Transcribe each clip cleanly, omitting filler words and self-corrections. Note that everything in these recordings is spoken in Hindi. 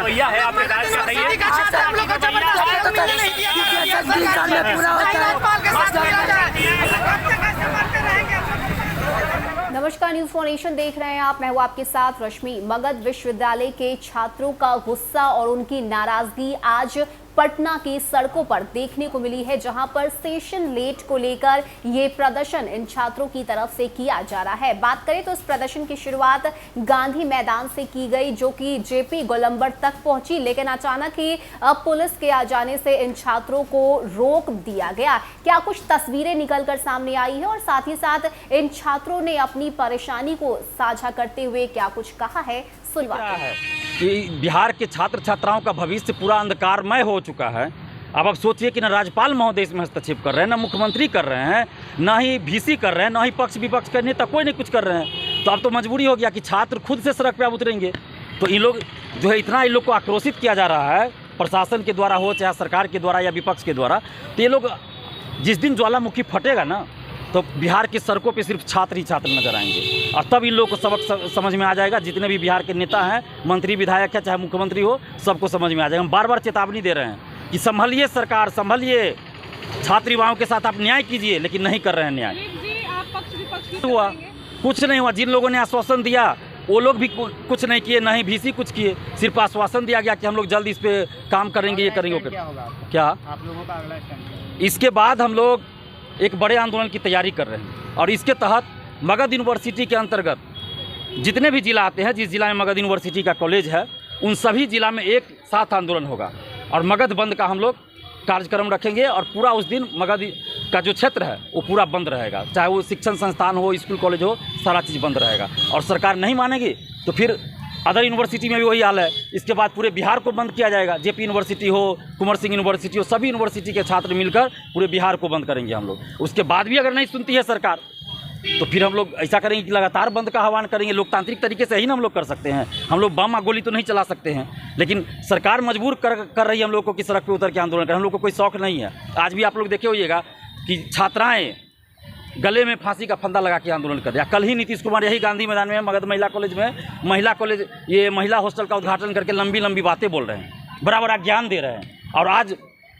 रवैया है आपके नमस्कार, न्यूज़ फॉर नेशन देख रहे हैं आप। मैं हूं आपके साथ रश्मि। मगध विश्वविद्यालय के छात्रों का गुस्सा और उनकी नाराजगी आज पटना की सड़कों पर देखने को मिली है, जहां पर सेशन लेट को लेकर ये प्रदर्शन इन छात्रों की तरफ से किया जा रहा है। बात करें तो इस प्रदर्शन की शुरुआत गांधी मैदान से की गई, जो कि जेपी गोलंबर तक पहुंची, लेकिन अचानक ही पुलिस के आ जाने से इन छात्रों को रोक दिया गया। क्या कुछ तस्वीरें निकलकर सामने आई है और साथ ही साथ इन छात्रों ने अपनी परेशानी को साझा करते हुए क्या कुछ कहा है, सुनवाते हैं। कि बिहार के छात्र छात्राओं का भविष्य पूरा अंधकारमय हो चुका है। अब सोचिए कि न राज्यपाल महोदय इसमें हस्तक्षेप कर रहे हैं, न मुख्यमंत्री कर रहे हैं, न ही VC कर रहे हैं, न ही पक्ष विपक्ष के नेता कोई नहीं कुछ कर रहे हैं। तो अब तो मजबूरी हो गया कि छात्र खुद से सड़क पर उतरेंगे। तो इन लोग जो है इतना इन लोग को आक्रोशित किया जा रहा है, प्रशासन के द्वारा हो चाहे सरकार के द्वारा या विपक्ष के द्वारा। तो ये लोग जिस दिन ज्वालामुखी फटेगा ना, तो बिहार की सड़कों पे सिर्फ छात्र ही छात्र नजर आएंगे और तब इन लोगों को सबक समझ में आ जाएगा। जितने भी बिहार के नेता हैं, मंत्री विधायक है, चाहे मुख्यमंत्री हो, सबको समझ में आ जाएगा। हम बार बार चेतावनी दे रहे हैं कि संभलिए सरकार, संभलिए, छात्र युवाओं के साथ आप न्याय कीजिए, लेकिन नहीं कर रहे हैं न्याय। हुआ कुछ नहीं हुआ। जिन लोगों ने आश्वासन दिया वो लोग भी कुछ नहीं किए, न ही VC कुछ किए। सिर्फ आश्वासन दिया गया कि हम लोग जल्द इस पे काम करेंगे, ये करेंगे। क्या आप लोगों का अगला स्टेप? इसके बाद हम लोग एक बड़े आंदोलन की तैयारी कर रहे हैं और इसके तहत मगध यूनिवर्सिटी के अंतर्गत जितने भी जिला आते हैं, जिस जिला में मगध यूनिवर्सिटी का कॉलेज है, उन सभी जिला में एक साथ आंदोलन होगा और मगध बंद का हम लोग कार्यक्रम रखेंगे और पूरा उस दिन मगध का जो क्षेत्र है वो पूरा बंद रहेगा। चाहे वो शिक्षण संस्थान हो, स्कूल कॉलेज हो, सारा चीज़ बंद रहेगा। और सरकार नहीं मानेगी तो फिर अदर यूनिवर्सिटी में भी वही हाल है। इसके बाद पूरे बिहार को बंद किया जाएगा। जेपी यूनिवर्सिटी हो, कुंवर सिंह यूनिवर्सिटी हो, सभी यूनिवर्सिटी के छात्र मिलकर पूरे बिहार को बंद करेंगे हम लोग। उसके बाद भी अगर नहीं सुनती है सरकार तो फिर हम लोग ऐसा करेंगे कि लगातार बंद का आह्वान करेंगे। लोकतांत्रिक तरीके से ही ना हम लोग कर सकते हैं। हम लोग बम गोली तो नहीं चला सकते हैं, लेकिन सरकार मजबूर कर रही है हम लोग को कि सड़क पर उतर के आंदोलन करें। हम लोग को कोई शौक नहीं है। आज भी आप लोग देखे होइएगा कि छात्राएँ गले में फांसी का फंदा लगा के आंदोलन कर दिया। कल ही नीतीश कुमार यही गांधी मैदान में मगध महिला कॉलेज में महिला हॉस्टल का उद्घाटन करके लंबी लंबी बातें बोल रहे हैं, बड़ा बड़ा ज्ञान दे रहे हैं। और आज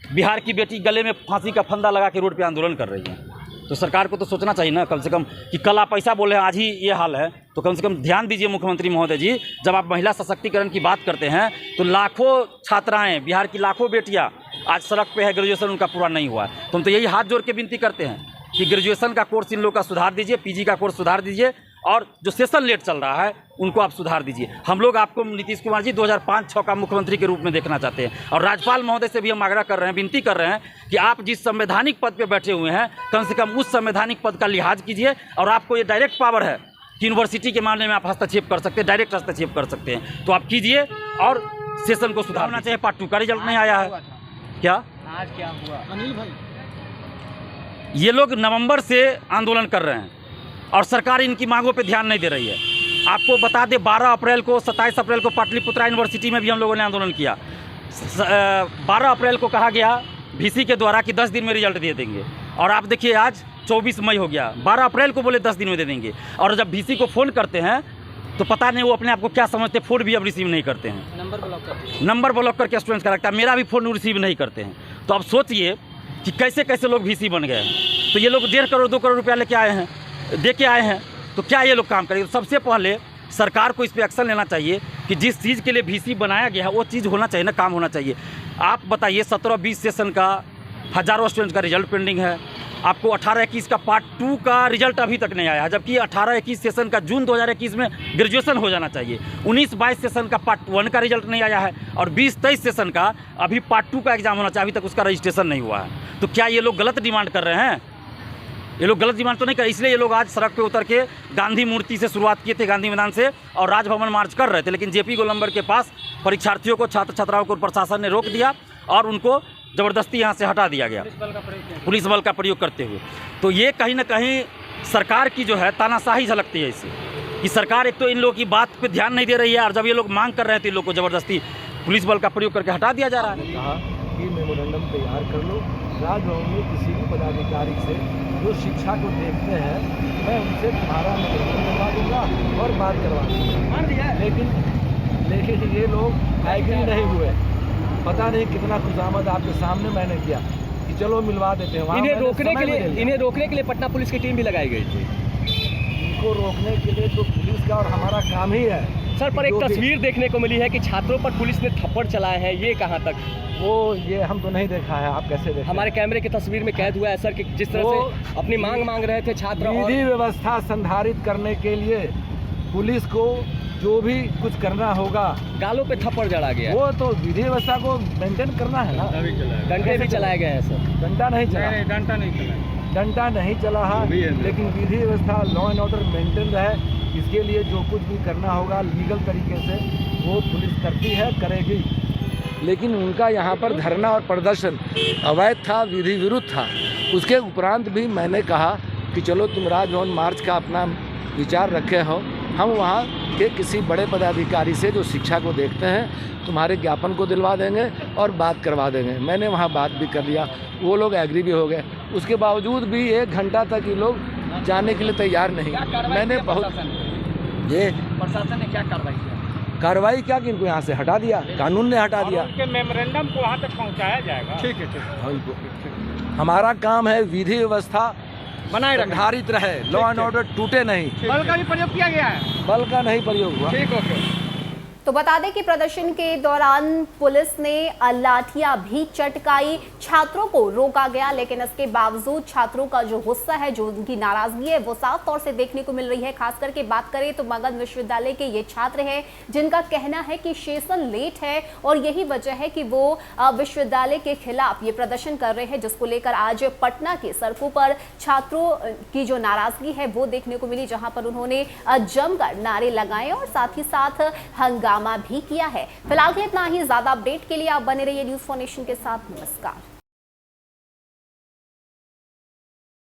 बिहार की बेटी गले में फांसी का फंदा लगा के रोड पे आंदोलन कर रही है। तो सरकार को तो सोचना चाहिए ना कम से कम कि कल आप ऐसा बोले हैं, आज ही ये हाल है, तो कम से कम ध्यान दीजिए मुख्यमंत्री महोदय जी। जब आप महिला सशक्तिकरण की बात करते हैं तो लाखों छात्राएँ, बिहार की लाखों बेटियाँ आज सड़क पर है, ग्रेजुएशन उनका पूरा नहीं हुआ है। तो हम तो यही हाथ जोड़ के विनती करते हैं कि ग्रेजुएशन का कोर्स इन लोग का सुधार दीजिए, PG का कोर्स सुधार दीजिए और जो सेशन लेट चल रहा है उनको आप सुधार दीजिए। हम लोग आपको नीतीश कुमार जी 2005-06 का मुख्यमंत्री के रूप में देखना चाहते हैं और राज्यपाल महोदय से भी हम आग्रह कर रहे हैं, विनती कर रहे हैं कि आप जिस संवैधानिक पद पर बैठे हुए हैं, कम से कम उस संवैधानिक पद का लिहाज कीजिए। और आपको ये डायरेक्ट पावर है कि यूनिवर्सिटी के मामले में आप हस्तक्षेप कर सकते हैं, डायरेक्ट हस्तक्षेप कर सकते हैं, तो आप कीजिए और सेशन को सुधारना चाहिए। पार्ट 2 का रिजल्ट नहीं आया है क्या? आज क्या हुआ अनिल भाई? ये लोग नवंबर से आंदोलन कर रहे हैं और सरकार इनकी मांगों पे ध्यान नहीं दे रही है। आपको बता दें 12 अप्रैल को, 27 अप्रैल को पाटलिपुत्रा यूनिवर्सिटी में भी हम लोगों ने आंदोलन किया। 12 अप्रैल को कहा गया VC के द्वारा कि 10 दिन में रिजल्ट दे देंगे और आप देखिए आज 24 मई हो गया। 12 अप्रैल को बोले 10 दिन में दे देंगे और जब VC को फ़ोन करते हैं तो पता नहीं वो अपने आप को क्या समझते, फ़ोन भी अब रिसीव नहीं करते हैं। नंबर ब्लॉक करके स्टूडेंट्स का रखता है, मेरा भी फ़ोन रिसीव नहीं करते हैं। तो अब सोचिए कि कैसे कैसे लोग VC बन गए हैं। तो ये लोग 1.5 करोड़ 2 करोड़ रुपया लेके आए हैं, दे के आए हैं, तो क्या ये लोग काम करेंगे? तो सबसे पहले सरकार को इस पर एक्शन लेना चाहिए कि जिस चीज़ के लिए VC बनाया गया है वो चीज़ होना चाहिए ना, काम होना चाहिए। आप बताइए 17-20 सेशन का हज़ारों स्टूडेंट का रिजल्ट पेंडिंग है। आपको 18-21 का पार्ट 2 का रिजल्ट अभी तक नहीं आया है, जबकि 18-21 सेशन का जून 2021 में ग्रेजुएशन हो जाना चाहिए। 19-22 सेशन का पार्ट 1 का रिजल्ट नहीं आया है और 20-23 सेशन का अभी पार्ट 2 का एग्जाम होना चाहिए, अभी तक उसका रजिस्ट्रेशन नहीं हुआ है। तो क्या ये लोग गलत डिमांड कर रहे हैं? ये लोग गलत डिमांड तो नहीं कर, इसलिए ये लोग आज सड़क पे उतर के गांधी मूर्ति से शुरुआत किए थे, गांधी मैदान से, और राजभवन मार्च कर रहे थे। लेकिन जेपी गोलंबर के पास परीक्षार्थियों को, छात्र छात्राओं को प्रशासन ने रोक दिया और उनको ज़बरदस्ती यहाँ से हटा दिया गया पुलिस बल का प्रयोग करते हुए। तो ये कहीं ना कहीं सरकार की जो है तानाशाही झलकती है इससे, कि सरकार एक तो इन लोगों की बात पे ध्यान नहीं दे रही है और जब ये लोग मांग कर रहे थे इन लोग को ज़बरदस्ती पुलिस बल का प्रयोग करके हटा दिया जा रहा है। कहा कि मेमोरेंडम तैयार कर लो, राजभवन में किसी भी पदाधिकारी से जो शिक्षा को देखते हैं मैं उनसे तुम्हारा मेमोरेंडम करवा दूँगा और बात करवा दूँगा। लेकिन लेकिन ये लोग एग्री नहीं हुए। पता नहीं कितना खुशामद आपके सामने मैंने किया कि चलो मिलवा देते हैं। इन्हें रोकने के लिए पटना पुलिस की टीम भी लगाई गई थी। इनको रोकने के लिए तो पुलिस का और हमारा काम ही है। सर, पर एक तस्वीर देखने को मिली है कि छात्रों पर पुलिस ने थप्पड़ चलाए हैं, ये कहाँ तक? ये हम तो नहीं देखा है, आप कैसे देखें? हमारे कैमरे की तस्वीर में कैद हुआ है सर कि जिस तरह से अपनी मांग रहे थे छात्र। विधि व्यवस्था संधारित करने के लिए पुलिस को जो भी कुछ करना होगा, गालों पे थप्पड़ जड़ा गया, वो तो विधि व्यवस्था को मेंटेन करना है ना। डंडे भी चलाए गए हैं सर। डंडा नहीं चला, डंडा नहीं चला है, लेकिन विधि व्यवस्था लॉ एंड ऑर्डर मेंटेन रहे, इसके लिए जो कुछ भी करना होगा लीगल तरीके से वो पुलिस करती है, करेगी। लेकिन उनका यहाँ पर धरना और प्रदर्शन अवैध था, विधि विरुद्ध था। उसके उपरांत भी मैंने कहा कि चलो तुम राजभवन मार्च का अपना विचार रखे हो, हम वहाँ के किसी बड़े पदाधिकारी से जो शिक्षा को देखते हैं तुम्हारे ज्ञापन को दिलवा देंगे और बात करवा देंगे। मैंने वहाँ बात भी कर लिया, वो लोग एग्री भी हो गए। उसके बावजूद भी 1 घंटा तक ये लोग जाने के लिए तैयार नहीं। मैंने बहुत प्रशासन ने क्या कार्रवाई क्या कि इनको यहाँ से हटा दिया, कानून ने हटा दिया। उनके मेमोरेंडम को वहाँ तक पहुँचाया जाएगा। ठीक है। हमारा काम है विधि व्यवस्था बनाए निर्धारित रहे, लॉ एंड ऑर्डर टूटे नहीं। बल का भी प्रयोग किया गया है? बल का नहीं प्रयोग हुआ। ठीक, ओके। तो बता दें कि प्रदर्शन के दौरान पुलिस ने लाठियां भी चटकाई, छात्रों को रोका गया, लेकिन इसके बावजूद छात्रों का जो गुस्सा है, जो उनकी नाराजगी है, वो साफ तौर से देखने को मिल रही है। खास करके बात करें तो मगध विश्वविद्यालय के ये छात्र हैं जिनका कहना है कि सेशन लेट है और यही वजह है कि वो विश्वविद्यालय के खिलाफ ये प्रदर्शन कर रहे हैं, जिसको लेकर आज पटना के सड़कों पर छात्रों की जो नाराजगी है वो देखने को मिली, जहां पर उन्होंने जमकर नारे लगाए और साथ ही साथ हंगामा भी किया है। फिलहाल इतना ही। ज्यादा अपडेट के लिए आप बने रहिए न्यूज़4नेशन के साथ। नमस्कार।